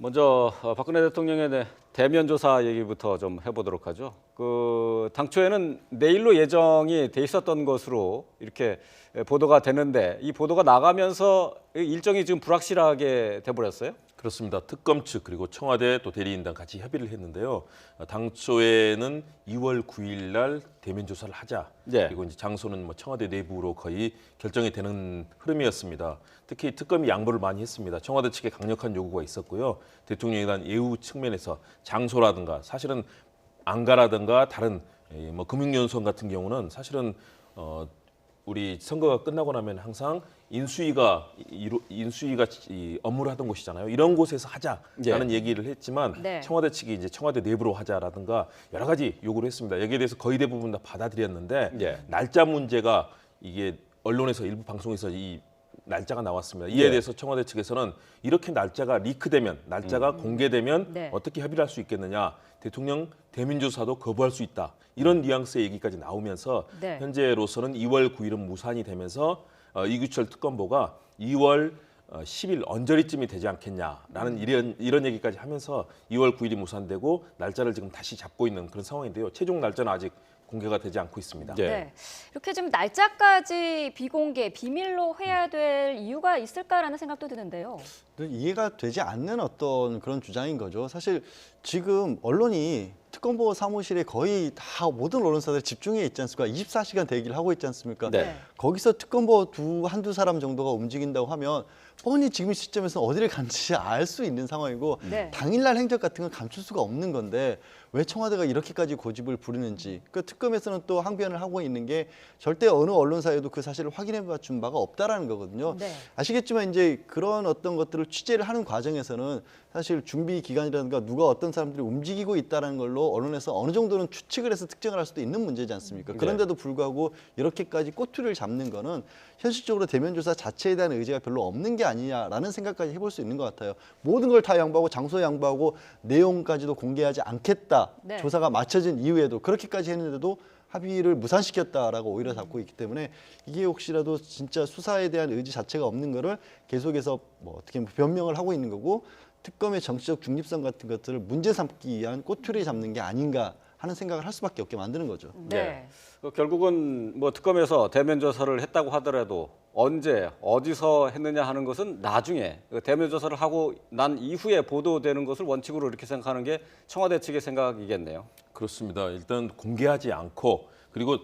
먼저 박근혜 대통령의 대면 조사 얘기부터 좀 해보도록 하죠. 당초에는 내일로 예정이 돼 있었던 것으로 이렇게 보도가 되는데 이 보도가 나가면서 일정이 지금 불확실하게 돼버렸어요. 그렇습니다. 특검 측 그리고 청와대 또 대리인단 같이 협의를 했는데요. 당초에는 2월 9일 날 대면 조사를 하자. 예. 그리고 이제 장소는 뭐 청와대 내부로 거의 결정이 되는 흐름이었습니다. 특히 특검이 양보를 많이 했습니다. 청와대 측에 강력한 요구가 있었고요. 대통령에 대한 예우 측면에서 장소라든가 사실은 안가라든가 다른 뭐 금융연수원 같은 경우는 사실은 우리 선거가 끝나고 나면 항상 인수위가 이 업무를 하던 곳이잖아요. 이런 곳에서 하자라는 얘기를 했지만 네. 청와대 측이 이제 청와대 내부로 하자라든가 여러 가지 요구를 했습니다. 여기에 대해서 거의 대부분 다 받아들였는데 예. 날짜 문제가 이게 언론에서 일부 방송에서 이 날짜가 나왔습니다. 이에 예. 대해서 청와대 측에서는 이렇게 날짜가 리크되면 날짜가 공개되면 네. 어떻게 협의를 할 수 있겠느냐. 대통령 대면조사도 거부할 수 있다. 이런 뉘앙스의 얘기까지 나오면서 네. 현재로서는 2월 9일은 무산이 되면서 이규철 특검보가 2월 10일 언저리쯤이 되지 않겠냐라는 이런 얘기까지 하면서 2월 9일이 무산되고 날짜를 지금 다시 잡고 있는 그런 상황인데요. 최종 날짜는 아직 공개가 되지 않고 있습니다. 예. 네. 이렇게 좀 날짜까지 비공개, 비밀로 해야 될 이유가 있을까라는 생각도 드는데요. 이해가 되지 않는 어떤 그런 주장인 거죠. 사실 지금 언론이 특검보 사무실에 거의 다 모든 언론사들 집중해 있지 않습니까? 24시간 대기를 하고 있지 않습니까? 네. 거기서 특검보 한두 사람 정도가 움직인다고 하면 뻔히 지금 시점에서 어디를 간지 알 수 있는 상황이고 네. 당일날 행적 같은 건 감출 수가 없는 건데 왜 청와대가 이렇게까지 고집을 부리는지 그 특검에서는 또 항변을 하고 있는 게 절대 어느 언론사에도 그 사실을 확인해 준 바가 없다라는 거거든요. 네. 아시겠지만 이제 그런 어떤 것들을 취재를 하는 과정에서는 사실 준비 기간이라든가 누가 어떤 사람들이 움직이고 있다는 걸로 언론에서 어느 정도는 추측을 해서 특정을 할 수도 있는 문제지 않습니까? 그런데도 불구하고 이렇게까지 꼬투리를 잡는 거는 현실적으로 대면 조사 자체에 대한 의지가 별로 없는 게 아니냐라는 생각까지 해볼 수 있는 것 같아요. 모든 걸 다 양보하고 장소 양보하고 내용까지도 공개하지 않겠다. 네. 조사가 마쳐진 이후에도 그렇게까지 했는데도 합의를 무산시켰다라고 오히려 잡고 있기 때문에 이게 혹시라도 진짜 수사에 대한 의지 자체가 없는 거를 계속해서 뭐 어떻게 보면 변명을 하고 있는 거고 특검의 정치적 중립성 같은 것들을 문제 삼기 위한 꼬투리 잡는 게 아닌가 하는 생각을 할 수밖에 없게 만드는 거죠. 네. 결국은 뭐 특검에서 대면 조사를 했다고 하더라도 언제 어디서 했느냐 하는 것은 나중에 대면 조사를 하고 난 이후에 보도되는 것을 원칙으로 이렇게 생각하는 게 청와대 측의 생각이겠네요. 그렇습니다. 일단 공개하지 않고 그리고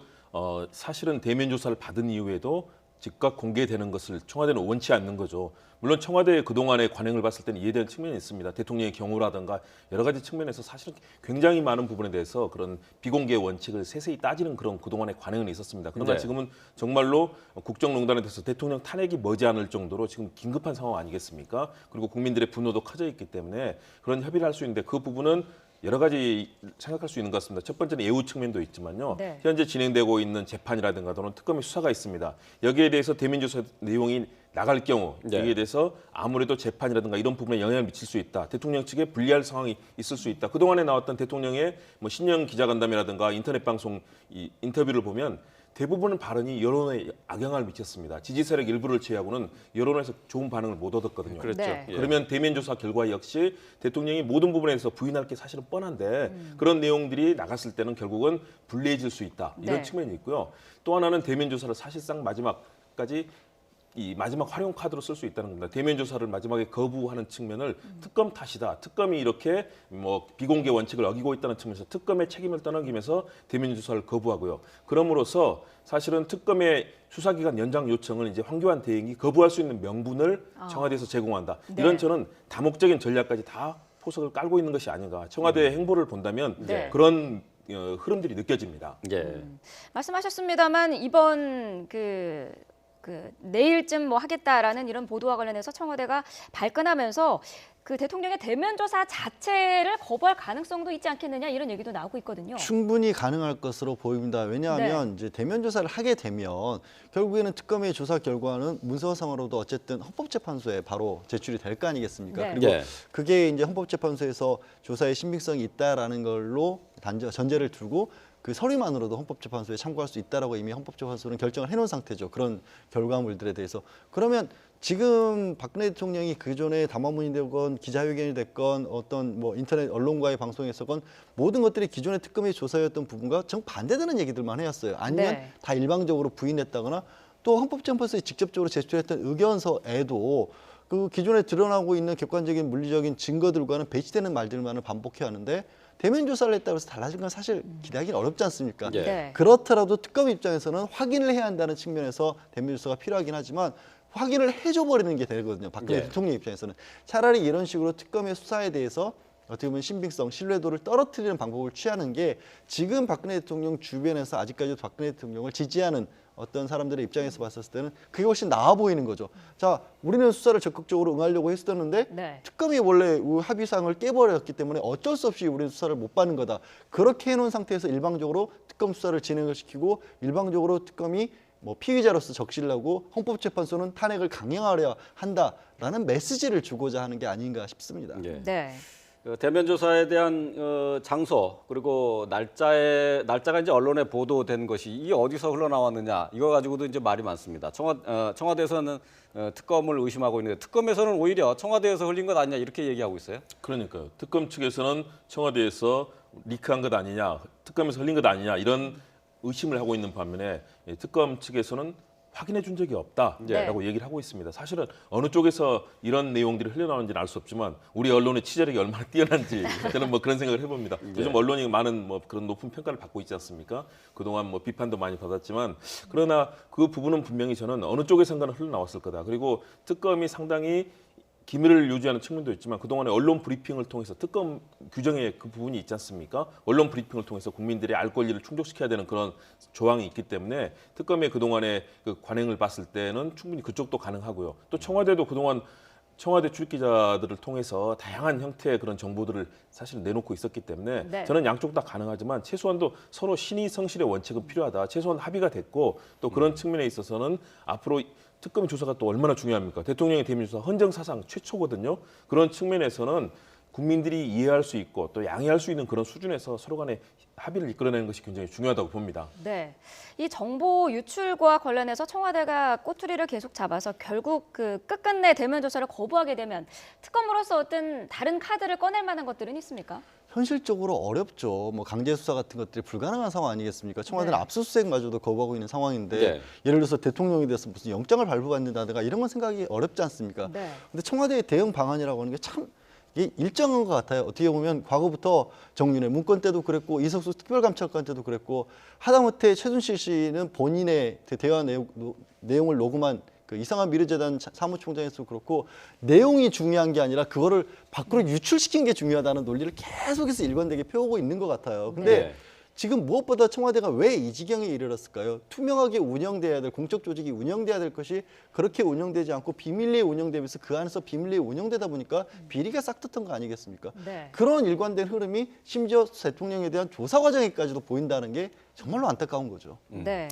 사실은 대면 조사를 받은 이후에도 즉각 공개되는 것을 청와대는 원치 않는 거죠. 물론 청와대의 그동안의 관행을 봤을 때는 이해되는 측면이 있습니다. 대통령의 경우라든가 여러 가지 측면에서 사실은 굉장히 많은 부분에 대해서 그런 비공개 원칙을 세세히 따지는 그런 그동안의 관행은 있었습니다. 그러나 네. 지금은 정말로 국정농단에 대해서 대통령 탄핵이 머지않을 정도로 지금 긴급한 상황 아니겠습니까? 그리고 국민들의 분노도 커져 있기 때문에 그런 협의를 할 수 있는데 그 부분은 여러 가지 생각할 수 있는 것 같습니다. 첫 번째는 예우 측면도 있지만요. 네. 현재 진행되고 있는 재판이라든가 또는 특검의 수사가 있습니다. 여기에 대해서 대면조사 내용이 나갈 경우 네. 여기에 대해서 아무래도 재판이라든가 이런 부분에 영향을 미칠 수 있다. 대통령 측에 불리할 상황이 있을 수 있다. 그동안에 나왔던 대통령의 뭐 신년 기자간담회라든가 인터넷 방송 인터뷰를 보면 대부분은 발언이 여론에 악영향을 미쳤습니다. 지지 세력 일부를 제외하고는 여론에서 좋은 반응을 못 얻었거든요. 그렇죠. 네. 예. 그러면 대면 조사 결과 역시 대통령이 모든 부분에서 부인할 게 사실은 뻔한데 그런 내용들이 나갔을 때는 결국은 불리해질 수 있다. 이런 네. 측면이 있고요. 또 하나는 대면 조사를 사실상 마지막까지 이 마지막 활용 카드로 쓸 수 있다는 겁니다. 대면 조사를 마지막에 거부하는 측면을 특검 탓이다. 특검이 이렇게 뭐 비공개 원칙을 어기고 있다는 측면에서 특검의 책임을 떠넘기면서 대면 조사를 거부하고요. 그럼으로써 사실은 특검의 수사기간 연장 요청을 이제 황교안 대행이 거부할 수 있는 명분을 청와대에서 제공한다. 네. 이런 저는 다목적인 전략까지 다 포석을 깔고 있는 것이 아닌가. 청와대의 행보를 본다면 네. 그런 흐름들이 느껴집니다. 예. 말씀하셨습니다만 이번 내일쯤 뭐 하겠다라는 이런 보도와 관련해서 청와대가 발끈하면서 그 대통령의 대면 조사 자체를 거부할 가능성도 있지 않겠느냐 이런 얘기도 나오고 있거든요. 충분히 가능할 것으로 보입니다. 왜냐하면 이제 대면 조사를 하게 되면 결국에는 특검의 조사 결과는 문서상으로도 어쨌든 헌법재판소에 바로 제출이 될 거 아니겠습니까? 네. 그리고 예. 그게 이제 헌법재판소에서 조사의 신빙성이 있다라는 걸로 전제를 두고 그 서류만으로도 헌법재판소에 참고할 수 있다라고 이미 헌법재판소는 결정을 해놓은 상태죠. 그런 결과물들에 대해서. 그러면 지금 박근혜 대통령이 그전에 담화문이 되건 기자회견이 됐건 어떤 뭐 인터넷 언론과의 방송에서건 모든 것들이 기존의 특검의 조사였던 부분과 정반대되는 얘기들만 해왔어요. 아니면 네. 다 일방적으로 부인했다거나 또 헌법재판소에 직접적으로 제출했던 의견서에도 그 기존에 드러나고 있는 객관적인 물리적인 증거들과는 배치되는 말들만을 반복해 하는데 대면 조사를 했다고 해서 달라진 건 사실 기대하기는 어렵지 않습니까? 예. 네. 그렇더라도 특검 입장에서는 확인을 해야 한다는 측면에서 대면 조사가 필요하긴 하지만 확인을 해줘 버리는 게 되거든요. 박근혜 예. 대통령 입장에서는 차라리 이런 식으로 특검의 수사에 대해서 어떻게 보면 신빙성, 신뢰도를 떨어뜨리는 방법을 취하는 게 지금 박근혜 대통령 주변에서 아직까지도 박근혜 대통령을 지지하는 어떤 사람들의 입장에서 봤었을 때는 그게 훨씬 나아 보이는 거죠. 자, 우리는 수사를 적극적으로 응하려고 했었는데 네. 특검이 원래 합의사항을 깨버렸기 때문에 어쩔 수 없이 우리는 수사를 못 받는 거다. 그렇게 해놓은 상태에서 일방적으로 특검 수사를 진행을 시키고 일방적으로 특검이 뭐 피의자로서 적시를 하고 헌법재판소는 탄핵을 강행하려 한다라는 메시지를 주고자 하는 게 아닌가 싶습니다. 예. 네. 그 대면 조사에 대한 장소 그리고 날짜가 이제 언론에 보도된 것이 이게 어디서 흘러나왔느냐 이거 가지고도 이제 말이 많습니다. 청와대에서는 특검을 의심하고 있는데 특검에서는 오히려 청와대에서 흘린 것 아니냐 이렇게 얘기하고 있어요. 그러니까요. 특검 측에서는 청와대에서 리크한 것 아니냐, 특검에서 흘린 것 아니냐 이런 의심을 하고 있는 반면에 특검 측에서는 확인해 준 적이 없다라고 얘기를 하고 있습니다. 사실은 어느 쪽에서 이런 내용들이 흘러나오는지는 알 수 없지만 우리 언론의 취재력이 얼마나 뛰어난지 저는 뭐 그런 생각을 해봅니다. 요즘 언론이 많은 뭐 그런 높은 평가를 받고 있지 않습니까? 그동안 뭐 비판도 많이 받았지만 그러나 그 부분은 분명히 저는 어느 쪽에선가는 흘러나왔을 거다. 그리고 특검이 상당히 기밀을 유지하는 측면도 있지만 그동안에 언론 브리핑을 통해서 특검 규정에 그 부분이 있지 않습니까? 언론 브리핑을 통해서 국민들의 알 권리를 충족시켜야 되는 그런 조항이 있기 때문에 특검의 그동안의 그 관행을 봤을 때는 충분히 그쪽도 가능하고요. 또 청와대도 그동안 청와대 출입기자들을 통해서 다양한 형태의 그런 정보들을 사실 내놓고 있었기 때문에 네. 저는 양쪽 다 가능하지만 최소한도 서로 신의 성실의 원칙은 필요하다. 최소한 합의가 됐고 또 그런 측면에 있어서는 앞으로 특검 조사가 또 얼마나 중요합니까? 대통령의 대면 조사 헌정사상 최초거든요. 그런 측면에서는 국민들이 이해할 수 있고 또 양해할 수 있는 그런 수준에서 서로 간에 합의를 이끌어내는 것이 굉장히 중요하다고 봅니다. 네. 이 정보 유출과 관련해서 청와대가 꼬투리를 계속 잡아서 결국 그 끝끝내 대면 조사를 거부하게 되면 특검으로서 어떤 다른 카드를 꺼낼 만한 것들은 있습니까? 현실적으로 어렵죠. 뭐 강제 수사 같은 것들이 불가능한 상황 아니겠습니까? 청와대는 네. 압수수색마저도 거부하고 있는 상황인데 네. 예를 들어서 대통령이 돼서 무슨 영장을 발부받는다든가 이런 건 생각이 어렵지 않습니까? 네. 근데 청와대의 대응 방안이라고 하는 게 참 일정한 것 같아요. 어떻게 보면 과거부터 정윤회 문건 때도 그랬고 이석수 특별감찰관 때도 그랬고 하다못해 최순실 씨는 본인의 대화 내용을 녹음한 그 이상한 미래재단 사무총장에서도 그렇고 내용이 중요한 게 아니라 그거를 밖으로 유출시킨 게 중요하다는 논리를 계속해서 일관되게 펴오고 있는 것 같아요. 근데 네. 지금 무엇보다 청와대가 왜 이 지경에 이르렀을까요? 투명하게 운영돼야 될 공적 조직이 운영돼야 될 것이 그렇게 운영되지 않고 비밀리에 운영되면서 그 안에서 비밀리에 운영되다 보니까 비리가 싹트던 거 아니겠습니까? 네. 그런 일관된 흐름이 심지어 대통령에 대한 조사 과정에까지도 보인다는 게 정말로 안타까운 거죠. 네.